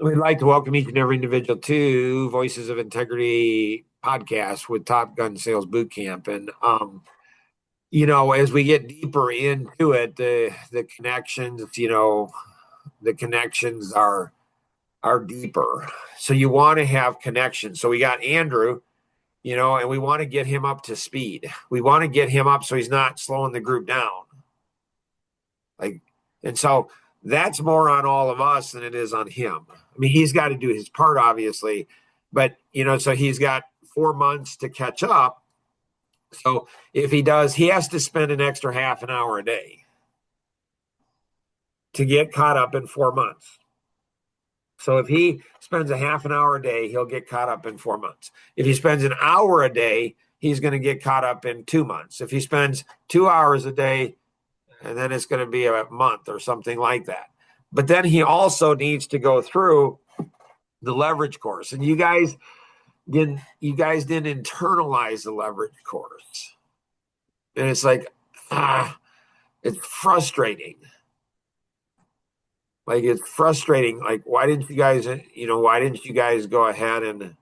We'd like to welcome each and every individual to Voices of Integrity podcast with Top Gun Sales Boot Camp. And as we get deeper into it, the connections, the connections are deeper. So you want to have connections. So we got Andrew, and we want to get him up to speed. We want to get him up so he's not slowing the group down. And so that's more on all of us than it is on him. I mean, he's got to do his part, obviously, but so he's got 4 months to catch up. So if he does, he has to spend an extra half an hour a day to get caught up in 4 months. So if he spends a half an hour a day, he'll get caught up in 4 months. If he spends an hour a day, he's going to get caught up in 2 months. If he spends 2 hours a day, and then it's going to be a month or something like that. But then he also needs to go through the leverage course. And you guys didn't internalize the leverage course. And it's like, it's frustrating. Like, it's frustrating. Like, why didn't you guys go ahead and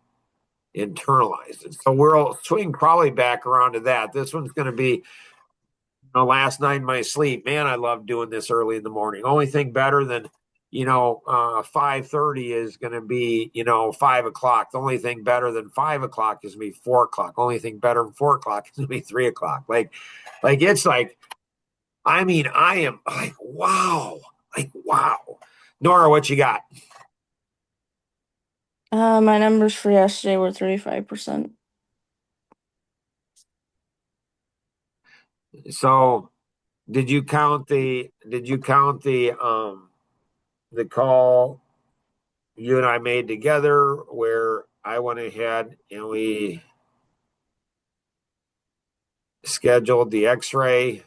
internalize it? So we'll swing probably back around to that. This one's going to be last night in my sleep. Man, I love doing this early in the morning. Only thing better than 5:30 is going to be 5 o'clock. The only thing better than 5 o'clock is going to be 4 o'clock. Only thing better than 4 o'clock is going to be 3 o'clock. Like it's like, I mean, I am like wow. Nora, what you got? My numbers for yesterday were 35%. So did you count the call you and I made together where I went ahead and we scheduled the x-ray,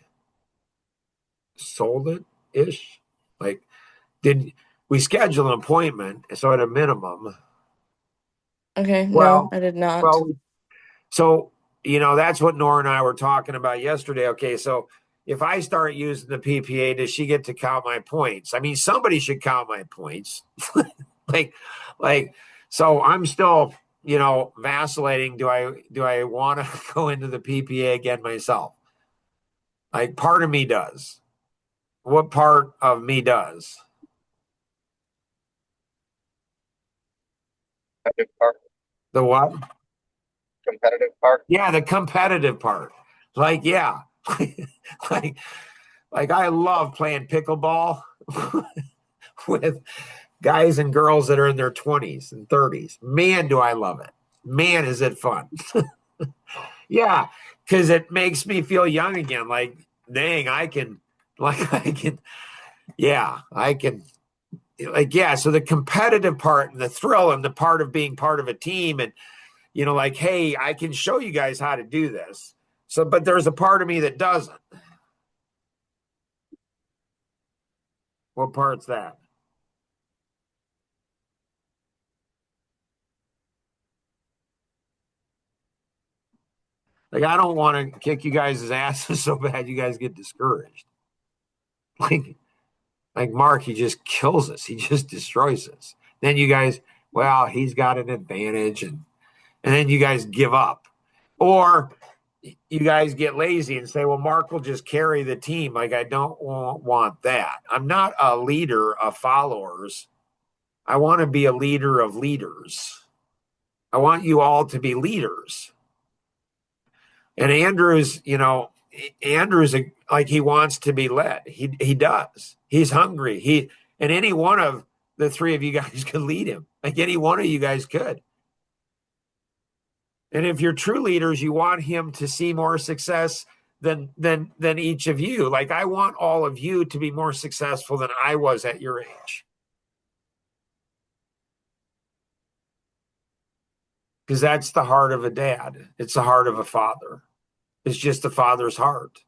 sold it ish? Like, did we schedule an appointment? So at a minimum, Okay, no, well, I did not. well, so that's what Nora and I were talking about yesterday. Okay, so if I start using the PPA, does she get to count my points? I mean, somebody should count my points. like, like, so I'm still, vacillating. Do I want to go into the PPA again myself? Like, part of me does. What part of me does? Competitive part. The what? Competitive part. Yeah, the competitive part. Like, yeah. like like I love playing pickleball with guys and girls that are in their 20s and 30s. Man, do I love it. Man, is it fun. Yeah, because it makes me feel young again. Like, dang, yeah, I can, like, yeah. So the competitive part and the thrill and the part of being part of a team and, like, hey, I can show you guys how to do this. So, but there's a part of me that doesn't. What part's that? Like, I don't want to kick you guys' asses so bad you guys get discouraged. Like, Mark, he just kills us. He just destroys us. Then you guys, well, he's got an advantage, and then you guys give up. Or you guys get lazy and say, well, Mark will just carry the team. Like, I don't want that. I'm not a leader of followers. I want to be a leader of leaders. I want you all to be leaders. And Andrew's like, he wants to be led. He does. He's hungry. And any one of the three of you guys could lead him. Like, any one of you guys could. And if you're true leaders, you want him to see more success than each of you. Like, I want all of you to be more successful than I was at your age. Because that's the heart of a dad. It's the heart of a father. It's just a father's heart.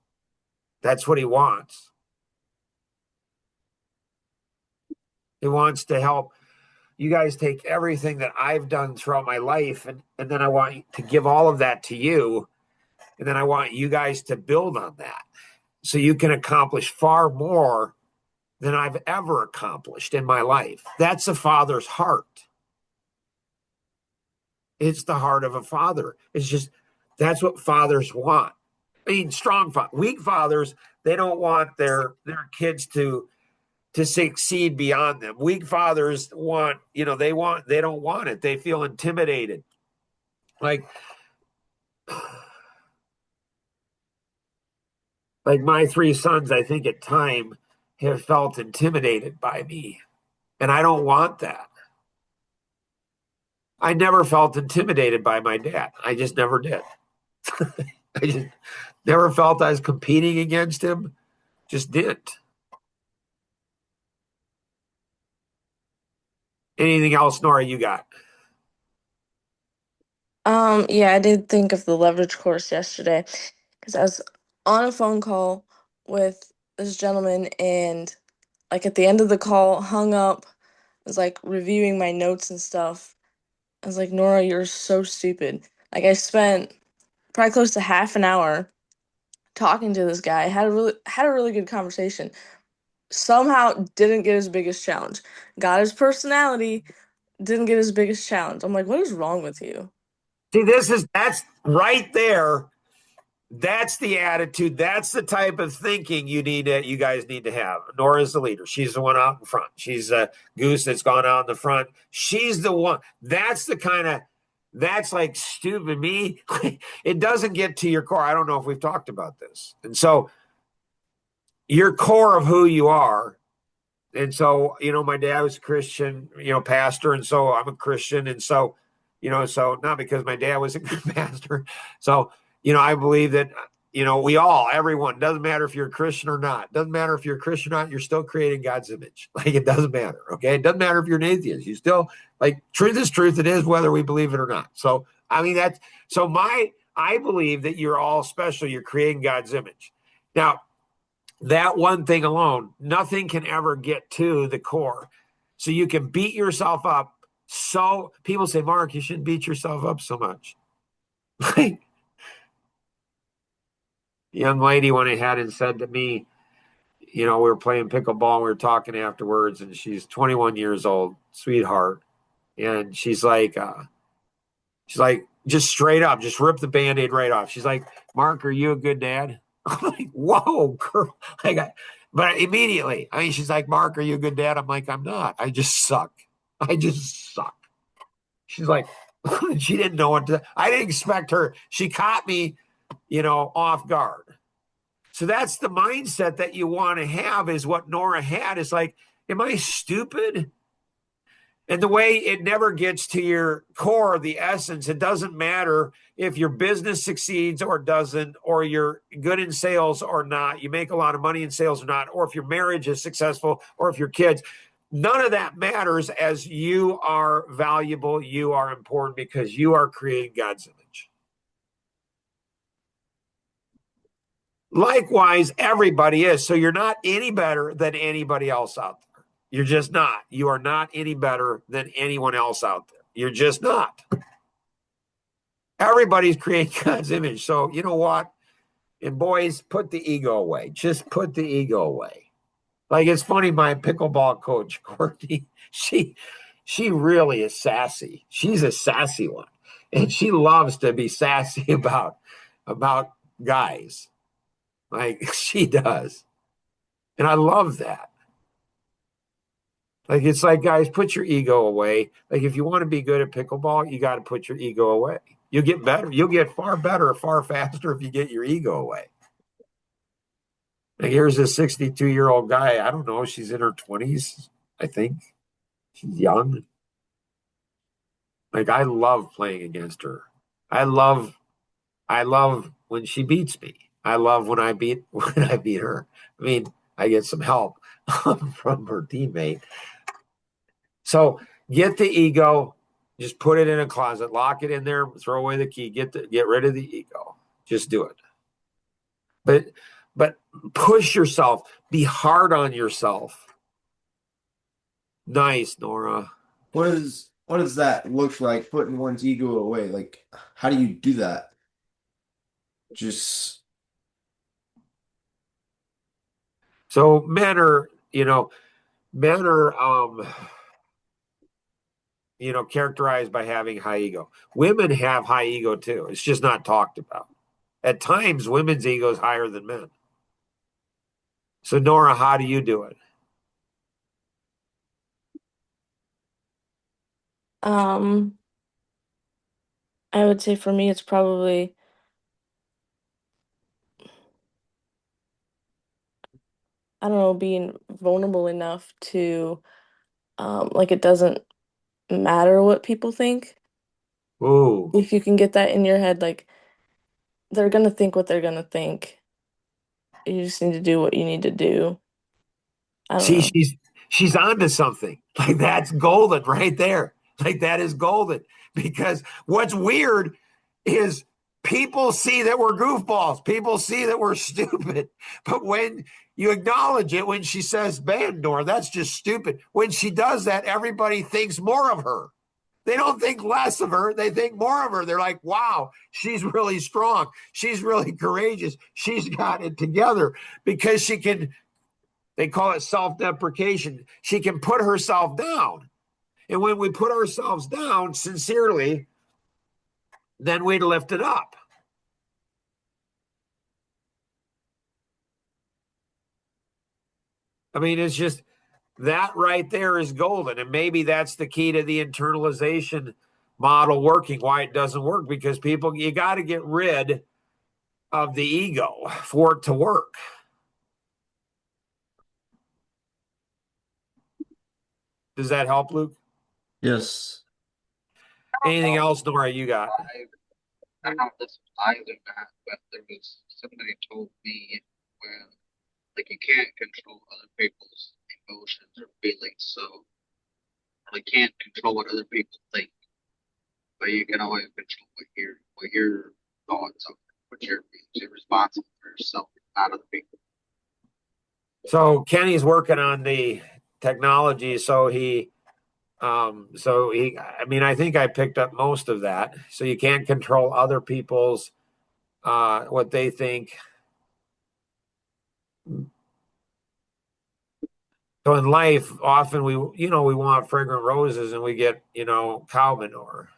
That's what he wants. He wants to help you guys take everything that I've done throughout my life, and then I want to give all of that to you. And then I want you guys to build on that so you can accomplish far more than I've ever accomplished in my life. That's a father's heart. It's the heart of a father. It's just, that's what fathers want. I mean, weak fathers, they don't want their kids to succeed beyond them. Weak fathers want, they don't want it. They feel intimidated. Like my three sons, I think at time have felt intimidated by me. And I don't want that. I never felt intimidated by my dad. I just never did. I just never felt I was competing against him. Just didn't. Anything else, Nora, you got? Yeah, I did think of the leverage course yesterday because I was on a phone call with this gentleman, and like at the end of the call, hung up. I was like reviewing my notes and stuff. I was like, Nora, you're so stupid. Like I spent probably close to half an hour talking to this guy, had a really good conversation. Somehow didn't get his biggest challenge. Got his personality, didn't get his biggest challenge. I'm like, what is wrong with you? See, that's right there. That's the attitude. That's the type of thinking you guys need to have. Nora's the leader. She's the one out in front. She's a goose that's gone out in the front. She's the one. That's like stupid me. It doesn't get to your core. I don't know if we've talked about this. And so your core of who you are. And so, my dad was a Christian, pastor. And so I'm a Christian. And so, so not because my dad was a good pastor. So, I believe that, everyone, doesn't matter if you're a Christian or not, doesn't matter if you're a Christian or not, you're still creating God's image. Like it doesn't matter. Okay. It doesn't matter if you're an atheist. You still, like, truth is truth. It is whether we believe it or not. So, I mean, I believe that you're all special. You're creating God's image. Now, that one thing alone, nothing can ever get to the core. So you can beat yourself up. So people say, Mark, you shouldn't beat yourself up so much. Like, young lady went ahead and said to me, we were playing pickleball and we were talking afterwards, and she's 21 years old, sweetheart. And she's like, just straight up, just rip the Band-Aid right off. She's like, Mark, are you a good dad? I'm like, whoa, girl. But immediately, she's like, Mark, are you a good dad? I'm like, I'm not. I just suck. I just suck. She's like, she didn't know what to, I didn't expect her. She caught me, off guard. So that's the mindset that you want to have, is what Nora had. Is like, am I stupid? And the way it never gets to your core, the essence, it doesn't matter if your business succeeds or doesn't, or you're good in sales or not, you make a lot of money in sales or not, or if your marriage is successful, or if your kids, none of that matters, as you are valuable, you are important, because you are creating God's image. Likewise, everybody is. So you're not any better than anybody else out there. You're just not. You are not any better than anyone else out there. You're just not. Everybody's creating God's image. So you know what? And boys, put the ego away. Just put the ego away. Like, it's funny, my pickleball coach, Courtney, she really is sassy. She's a sassy one. And she loves to be sassy about guys. Like she does. And I love that. Like, it's like, guys, put your ego away. Like, if you want to be good at pickleball, you got to put your ego away. You'll get better. You'll get far better, far faster if you get your ego away. Like, here's a 62-year-old guy. I don't know. She's in her 20s, I think. She's young. Like, I love playing against her. I love when she beats me. I love when I beat her. I mean, I get some help from her teammate. So get the ego, just put it in a closet, lock it in there, throw away the key, get rid of the ego. Just do it. But push yourself, be hard on yourself. Nice, Nora. What does that look like, putting one's ego away? Like, how do you do that? Just So men are, men are characterized by having high ego. Women have high ego too. It's just not talked about. At times, women's ego is higher than men. So, Nora, how do you do it? Um, I would say for me, it's probably, I don't know, being vulnerable enough to, like, it doesn't matter what people think. Ooh. If you can get that in your head, like, they're gonna think what they're gonna think. You just need to do what you need to do. I don't See, know. she's onto something. Like that's golden right there. Like that is golden. Because what's weird is people see that we're goofballs. People see that we're stupid. But when you acknowledge it, when she says, "Man, Nora, that's just stupid." When she does that, everybody thinks more of her. They don't think less of her. They think more of her. They're like, wow, she's really strong. She's really courageous. She's got it together because she can, they call it self-deprecation. She can put herself down. And when we put ourselves down sincerely, then we lift it up. I mean, it's just that right there is golden. And maybe that's the key to the internalization model working, why it doesn't work, because people, you got to get rid of the ego for it to work. Does that help, Luke? Yes. Anything else, Nora, you got? I don't know if this is lies or not, but there was somebody told me when like you can't control other people's emotions or feelings, so you can't control what other people think, but you can always control what your thoughts are, what your feelings. You're responsible for yourself, not other people. So Kenny's working on the technology, I mean, I think I picked up most of that. So you can't control other people's what they think. So in life, often we want fragrant roses and we get, cow manure.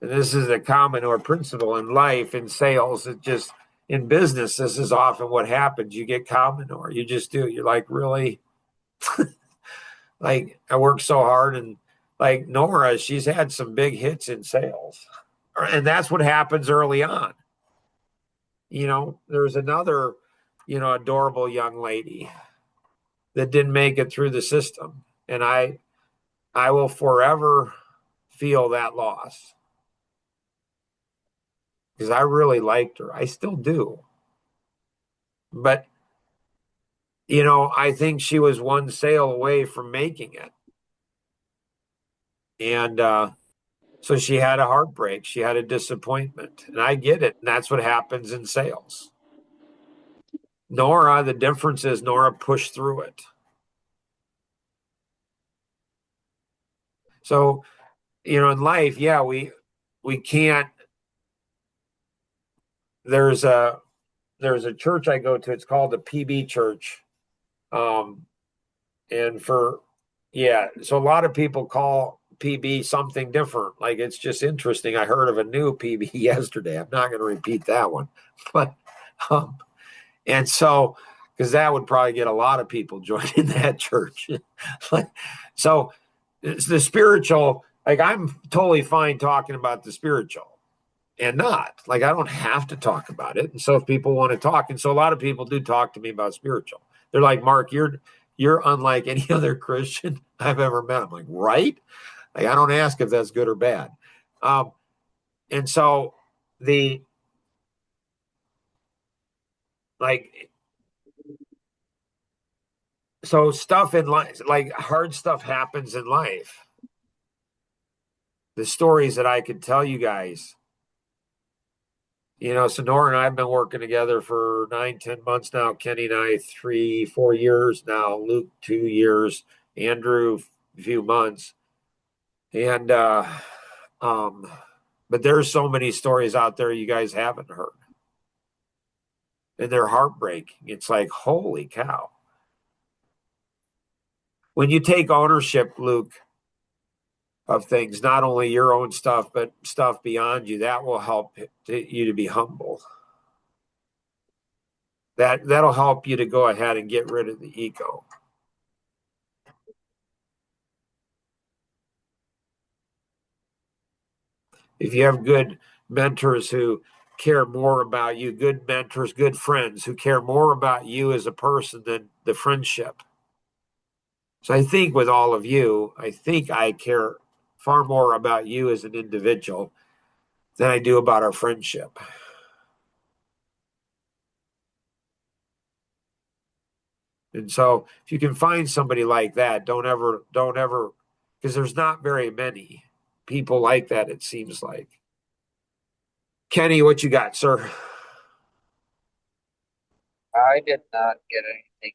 And this is a cow manure principle in life, in sales. It just, in business, this is often what happens. You get cow manure. You just do. You're like, really? Like, I worked so hard. And like Nora, she's had some big hits in sales. And that's what happens early on. There's another, adorable young lady that didn't make it through the system. And I will forever feel that loss because I really liked her. I still do. But, I think she was one sale away from making it. And so she had a heartbreak. She had a disappointment. And I get it. And that's what happens in sales. Nora, the difference is Nora pushed through it. So, in life, yeah, we can't. There's a church I go to. It's called the PB Church, and so a lot of people call PB something different. Like it's just interesting. I heard of a new PB yesterday. I'm not going to repeat that one, but and so because that would probably get a lot of people joining that church. So it's the spiritual. Like I'm totally fine talking about the spiritual and not like I don't have to talk about it. And so if people want to talk, and so a lot of people do talk to me about spiritual. They're like, Mark, you're unlike any other Christian I've ever met. I'm like, right? Like I don't ask if that's good or bad. And so the like so stuff in life, like hard stuff happens in life. The stories that I could tell you guys. So Nora and I have been working together for 9-10 months now. Kenny and I 3-4 years now. Luke 2 years. Andrew a few months. And but there's so many stories out there you guys haven't heard. and they're heartbreaking. It's like, holy cow. When you take ownership, Luke, of things, not only your own stuff, but stuff beyond you, that will help you to be humble. That'll help you to go ahead and get rid of the ego. If you have good mentors who care more about you, good mentors, good friends who care more about you as a person than the friendship. So I think with all of you, I think I care far more about you as an individual than I do about our friendship. And so if you can find somebody like that, don't ever, because there's not very many people like that, it seems like. Kenny, what you got, sir? I did not get anything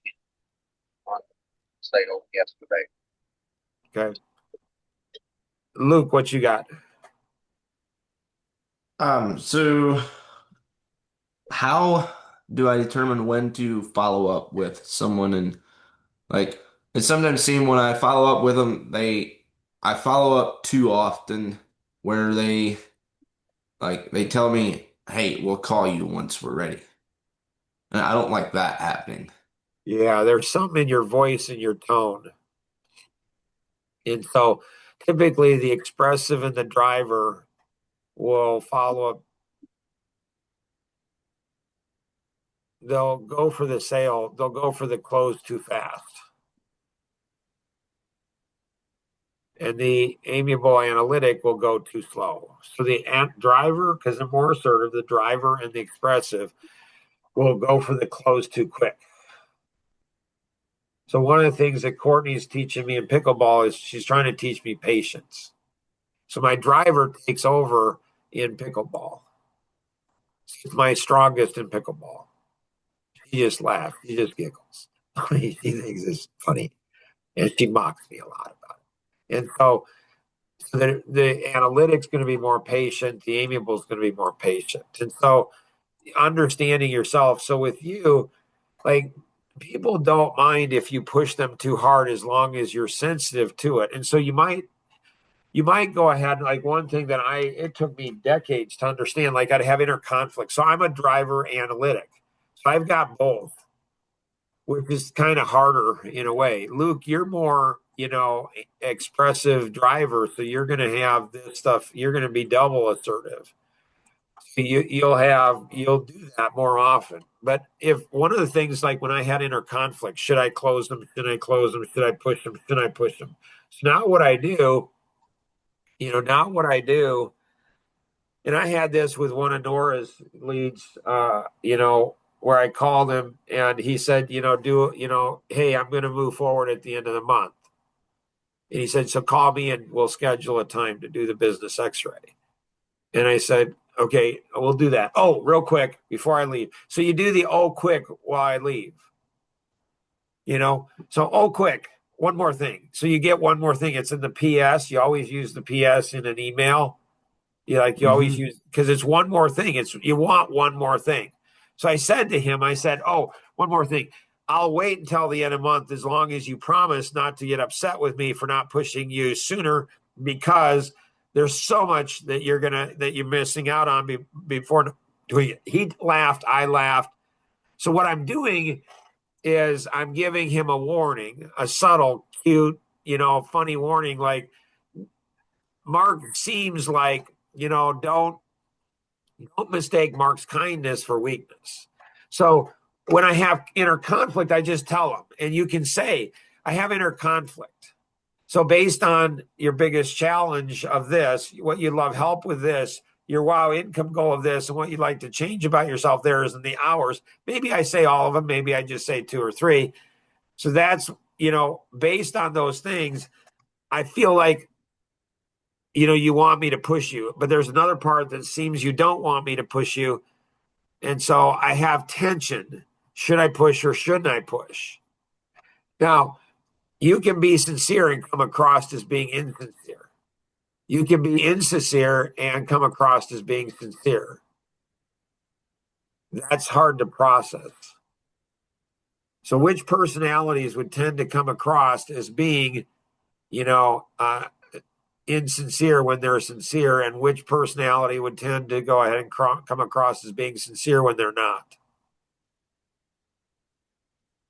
on sale yesterday. Okay. Luke, what you got? So how do I determine when to follow up with someone? And like, it sometimes seems when I follow up with them, I follow up too often where they tell me, "Hey, we'll call you once we're ready." And I don't like that happening. Yeah, there's something in your voice and your tone. And so typically the expressive and the driver will follow up. They'll go for the sale, they'll go for the close too fast. And the amiable analytic will go too slow. So the driver, because they're more assertive, the driver and the expressive will go for the close too quick. So one of the things that Courtney's teaching me in pickleball is she's trying to teach me patience. So my driver takes over in pickleball. She's my strongest in pickleball. She just laughs. She just giggles. She thinks it's funny. And she mocks me a lot about it. And so the analytic's going to be more patient. The amiable is going to be more patient. And so understanding yourself. So with you, like, people don't mind if you push them too hard as long as you're sensitive to it. And so you might go ahead, like one thing that it took me decades to understand, like I'd have inner conflict. So I'm a driver analytic. So I've got both, which is kind of harder in a way. Luke, you're more, expressive driver. So you're going to have this stuff. You're going to be double assertive. You'll do that more often. But if one of the things, like when I had inner conflict, should I close them? Should I close them? Should I push them? Should I push them? So now what I do, and I had this with one of Nora's leads, where I called him and he said, hey, I'm going to move forward at the end of the month. And he said, so call me and we'll schedule a time to do the business x-ray. And I said, okay, we'll do that. Oh, real quick before I leave. So you do the quick while I leave. So quick, one more thing. So you get one more thing. It's in the PS. You always use the PS in an email. You always use, because it's one more thing. You want one more thing. So I said to him, oh, one more thing. I'll wait until the end of the month as long as you promise not to get upset with me for not pushing you sooner, because there's so much that you're missing out on before doing it. He laughed, I laughed. So what I'm doing is I'm giving him a warning, a subtle, cute, funny warning, like, Mark seems like, don't mistake Mark's kindness for weakness. So when I have inner conflict, I just tell him, and you can say, I have inner conflict. So based on your biggest challenge of this, what you'd love help with this, your wow income goal of this, and what you'd like to change about yourself there is in the hours. Maybe I say all of them. Maybe I just say 2 or 3. So that's, based on those things, I feel like, you want me to push you, but there's another part that seems you don't want me to push you. And so I have tension. Should I push or shouldn't I push? Now, you can be sincere and come across as being insincere. You can be insincere and come across as being sincere. That's hard to process. So which personalities would tend to come across as being, you know, insincere when they're sincere, and which personality would tend to go ahead and come across as being sincere when they're not?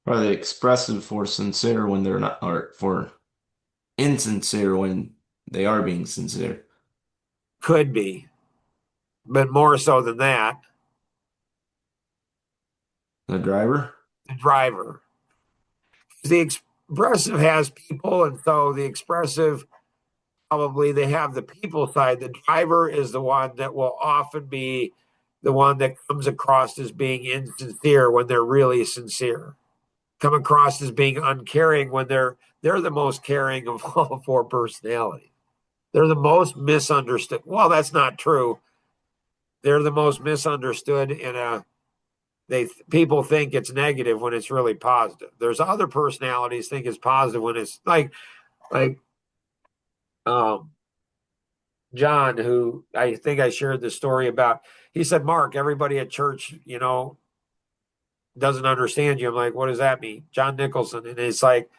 Are they expressive for sincere when they're not, or for insincere when they are being sincere? Could be, but more so than that, The driver? the driver. The expressive has people, and so the expressive probably they have the people side. The driver is the one that will often be the one that comes across as being insincere when they're really sincere. Come across as being uncaring when they're the most caring of all four personalities. They're the most misunderstood. Well, that's not true. They're the most misunderstood in a people think it's negative when it's really positive. There's other personalities think it's positive when it's like um John, who I think I shared the story about. He said, Mark, everybody at church, doesn't understand you. I'm like, what does that mean? John Nicholson. And it's like,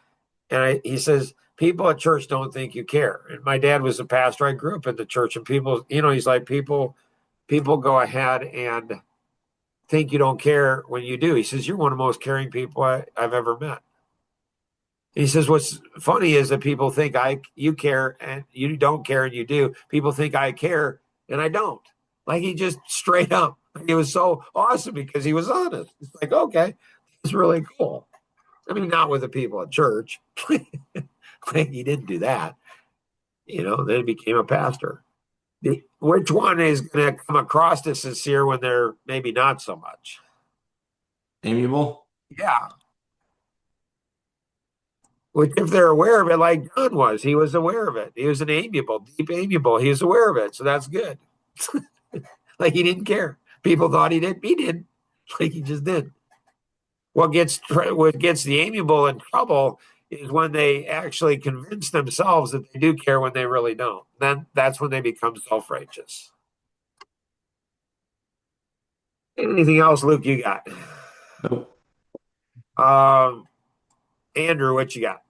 he says, people at church don't think you care. And my dad was a pastor. I grew up in the church, and people, he's like, people go ahead and think you don't care when you do. He says, you're one of the most caring people I've ever met. He says, what's funny is that people think you care and you don't care, and you do. People think I care and I don't. Like, he just straight up. It was so awesome because he was honest. It's like, okay, it's really cool. I mean, not with the people at church. Like, he didn't do that. Then he became a pastor. Which one is going to come across as sincere when they're maybe not so much? Amiable? Yeah. Which, if they're aware of it, like John was, he was aware of it. He was an amiable, deep amiable. He was aware of it. So that's good. Like, he didn't care. People thought he did. He did. Like, he just did. What gets the amiable in trouble is when they actually convince themselves that they do care when they really don't. Then that's when they become self-righteous. Anything else, Luke, you got? Nope. Andrew, what you got?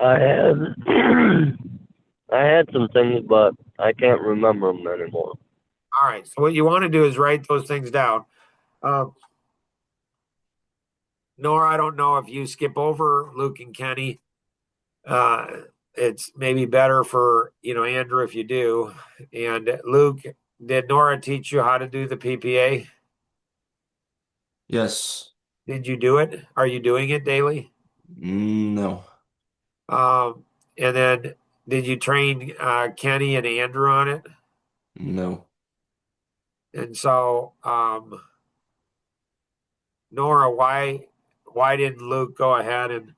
I had I had some things, but I can't remember them anymore. All right. So what you want to do is write those things down. Nora, I don't know if you skip over Luke and Kenny. It's maybe better for Andrew if you do. And Luke, did Nora teach you how to do the PPA? Yes. Did you do it? Are you doing it daily? No. And then did you train Kenny and Andrew on it? No. And so, Nora, why didn't Luke go ahead and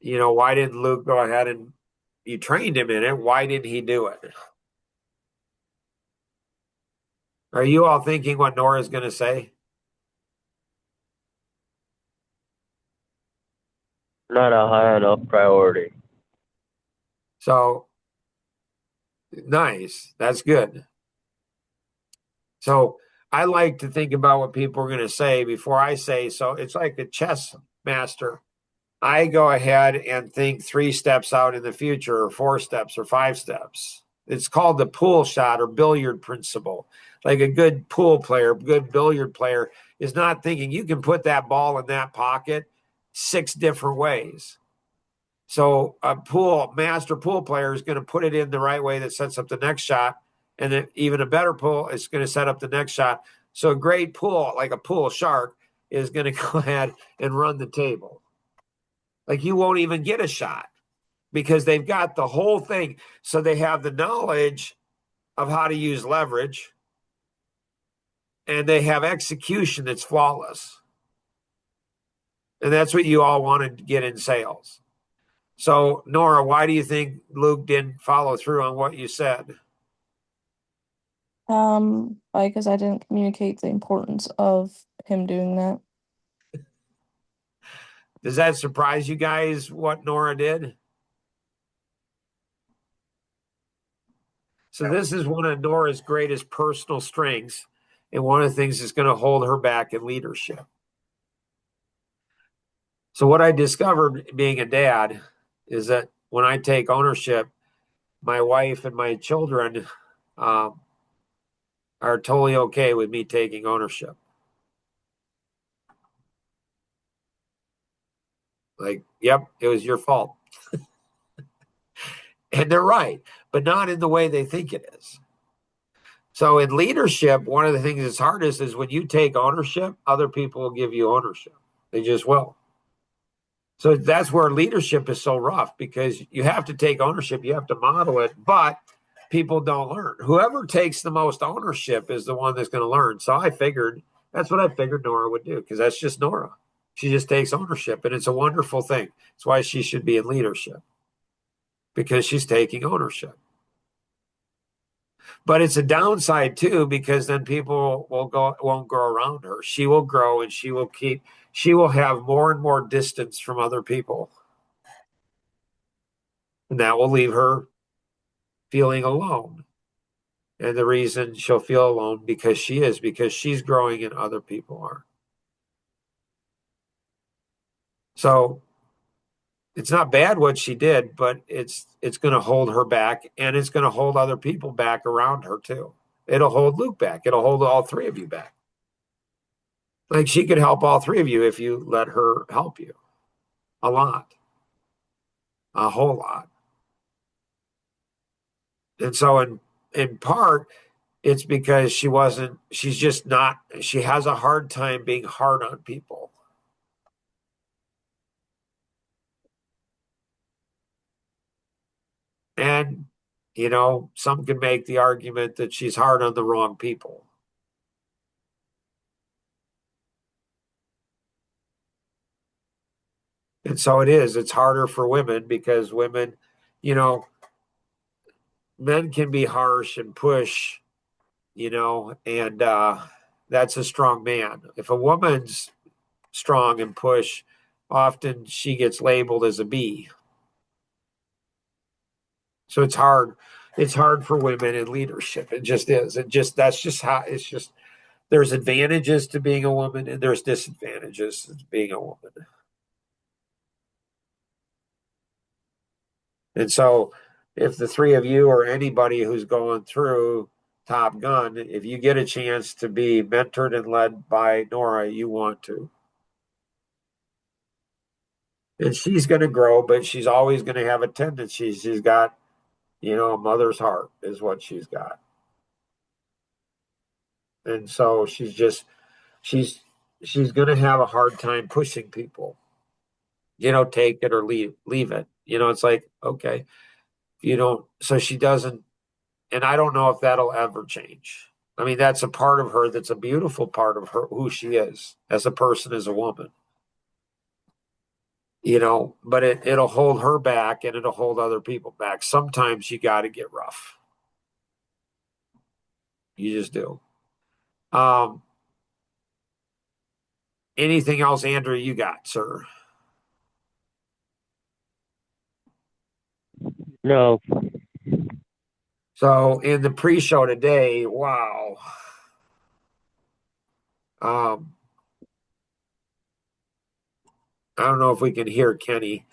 you trained him in it? Why didn't he do it? Are you all thinking what Nora's going to say? Not a high enough priority. So nice. That's good. So I like to think about what people are going to say before I say. So it's like a chess master. I go ahead and think 3 steps out in the future, or 4 steps, or 5 steps. It's called the pool shot or billiard principle. Like, a good pool player, good billiard player is not thinking you can put that ball in that pocket 6 different ways. So a master pool player is going to put it in the right way that sets up the next shot. And then even a better pool is going to set up the next shot. So a great pool, like a pool shark, is going to go ahead and run the table. Like, you won't even get a shot because they've got the whole thing. So they have the knowledge of how to use leverage, and they have execution that's flawless. And that's what you all want to get in sales. So, Nora, why do you think Luke didn't follow through on what you said? Because I didn't communicate the importance of him doing that. Does that surprise you guys what Nora did? So this is one of Nora's greatest personal strengths, and one of the things that's going to hold her back in leadership. So what I discovered being a dad is that when I take ownership, my wife and my children are totally okay with me taking ownership. Like, yep, it was your fault. And they're right, but not in the way they think it is. So in leadership, one of the things that's hardest is when you take ownership, other people will give you ownership. They just will. So that's where leadership is so rough, because you have to take ownership, you have to model it, but people don't learn. Whoever takes the most ownership is the one that's going to learn. So that's what I figured Nora would do, because that's just Nora. She just takes ownership, and it's a wonderful thing. It's why she should be in leadership, because she's taking ownership. But it's a downside too, because then people won't go around her. She will grow, and she will have more and more distance from other people. And that will leave her feeling alone. And the reason she'll feel alone because she's growing and other people aren't. So it's not bad what she did, but it's going to hold her back, and it's going to hold other people back around her too. It'll hold Luke back. It'll hold all three of you back. Like, she could help all three of you if you let her help you a lot, a whole lot. And so in part, it's because she has a hard time being hard on people. And, some could make the argument that she's hard on the wrong people. And so it's harder for women, because women, men can be harsh and push, and that's a strong man. If a woman's strong and push, often she gets labeled as a B. So it's hard. It's hard for women in leadership. It just is. That's just how it's just. There's advantages to being a woman, and there's disadvantages to being a woman. And so if the three of you or anybody who's going through Top Gun, if you get a chance to be mentored and led by Nora, you want to. And she's going to grow, but she's always going to have a tendency. She's got, a mother's heart is what she's got. And so she's going to have a hard time pushing people, take it or leave it. It's like, okay, so she doesn't, and I don't know if that'll ever change. I mean, that's a part of her, that's a beautiful part of her, who she is as a person, as a woman. But it'll hold her back, and it'll hold other people back. Sometimes you got to get rough. You just do. Anything else, Andrew, you got, sir? No. So in the pre-show today, wow. I don't know if we can hear Kenny.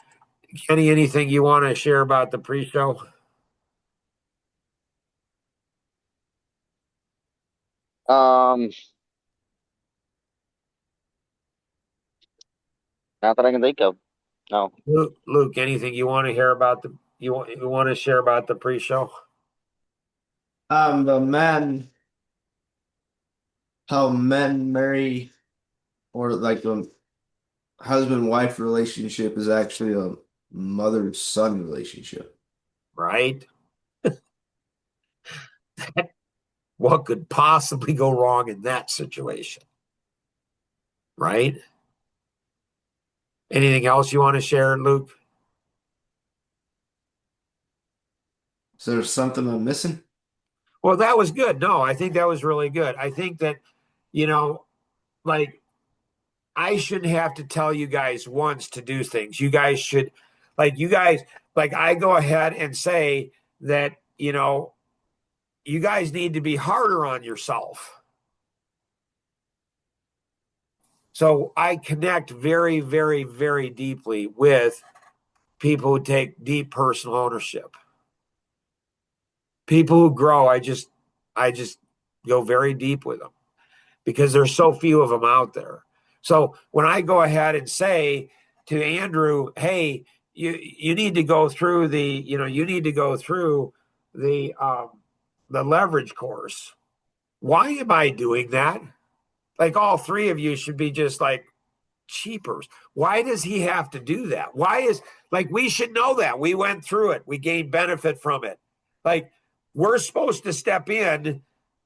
Kenny, anything you want to share about the pre-show? Not that I can think of. No. Luke, anything you want to hear about you want to share about the pre-show? The men, how men marry, or like a husband-wife relationship is actually a mother-son relationship. Right? What could possibly go wrong in that situation? Right? Anything else you want to share, Luke? So there's something I'm missing? Well, that was good. No, I think that was really good. I think that, like, I shouldn't have to tell you guys once to do things. You guys should, I go ahead and say that, you guys need to be harder on yourself. So I connect very, very, very deeply with people who take deep personal ownership. People who grow, I just go very deep with them because there's so few of them out there. So when I go ahead and say to Andrew, hey, you need to go through the leverage course. Why am I doing that? Like all three of you should be just like cheapers. Why does he have to do that? We should know that. We went through it. We gained benefit from it. Like we're supposed to step in.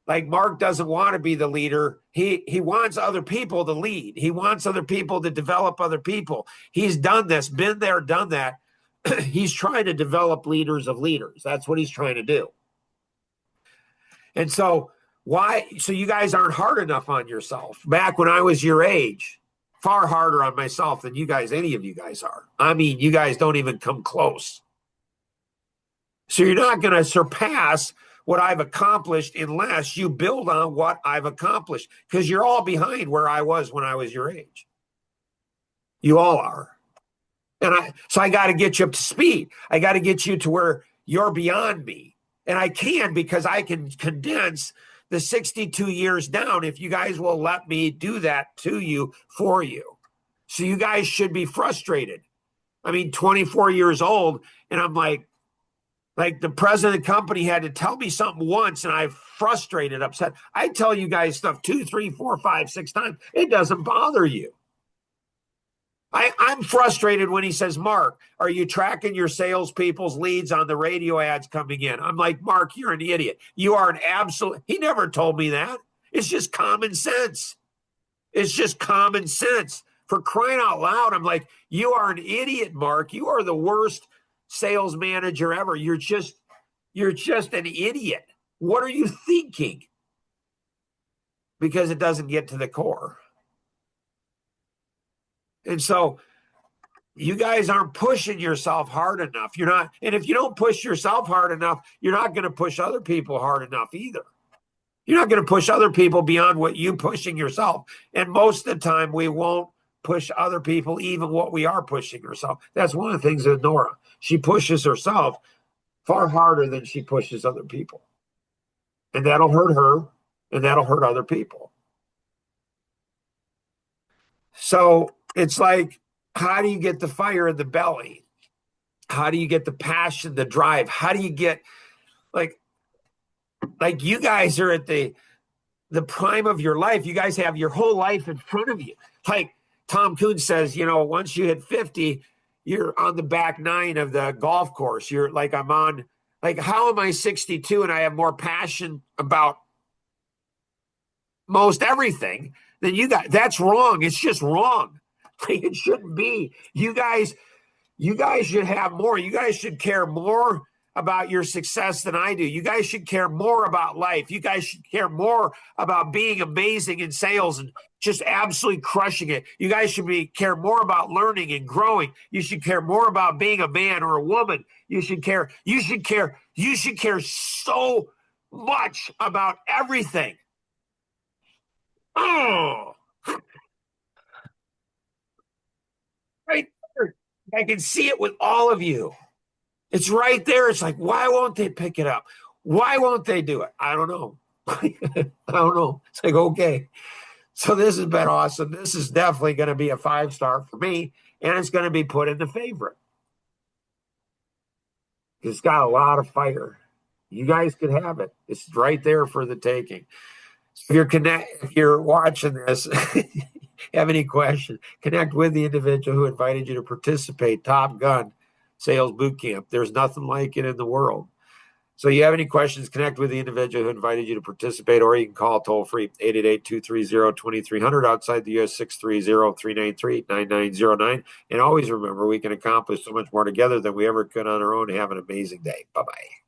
Like Mark doesn't want to be the leader. He wants other people to lead. He wants other people to develop other people. He's done this, been there, done that. He's trying to develop leaders of leaders. That's what he's trying to do. And so you guys aren't hard enough on yourself. Back when I was your age, far harder on myself than any of you guys are. I mean, you guys don't even come close. So you're not going to surpass what I've accomplished unless you build on what I've accomplished, because you're all behind where I was when I was your age. You all are. So I got to get you up to speed. I got to get you to where you're beyond me. And I can, because I can condense the 62 years down if you guys will let me do that to you, for you. So you guys should be frustrated. I mean, 24 years old, and I'm like the president of the company had to tell me something once, and I'm frustrated, upset. I tell you guys stuff 2, 3, 4, 5, 6 times. It doesn't bother you. I'm frustrated when he says, Mark, are you tracking your salespeople's leads on the radio ads coming in? I'm like, Mark, you're an idiot. You are an absolute. He never told me that. It's just common sense. It's just common sense. For crying out loud, I'm like, you are an idiot, Mark. You are the worst sales manager ever. You're just an idiot. What are you thinking? Because it doesn't get to the core. And so you guys aren't pushing yourself hard enough. You're not. And if you don't push yourself hard enough, you're not going to push other people hard enough either. You're not going to push other people beyond what you pushing yourself. And most of the time we won't push other people, even what we are pushing herself. That's one of the things with Nora. She pushes herself far harder than she pushes other people. And that'll hurt her, and that'll hurt other people. So it's like, how do you get the fire in the belly? How do you get the passion, the drive? How do you get, like you guys are at the prime of your life. You guys have your whole life in front of you. Like Tom Kuhn says, once you hit 50, you're on the back 9 of the golf course. You're like, how am I 62 and I have more passion about most everything than you guys? That's wrong. It's just wrong. It shouldn't be. You guys should have more. You guys should care more about your success than I do. You guys should care more about life. You guys should care more about being amazing in sales and just absolutely crushing it. You guys should care more about learning and growing. You should care more about being a man or a woman. You should care so much about everything. Oh, right there. I can see it with all of you. It's right there. It's like, why won't they pick it up? Why won't they do it? I don't know. I don't know. It's like, okay. So this has been awesome. This is definitely going to be a 5-star for me, and it's going to be put in the favorite. It's got a lot of fire. You guys could have it. It's right there for the taking. So if you're watching this, have any questions, connect with the individual who invited you to participate. Top Gun Sales Boot Camp. There's nothing like it in the world. So you have any questions, connect with the individual who invited you to participate, or you can call toll free 888-230-2300 outside the US 630-393-9909. And always remember, we can accomplish so much more together than we ever could on our own. Have an amazing day. Bye-bye.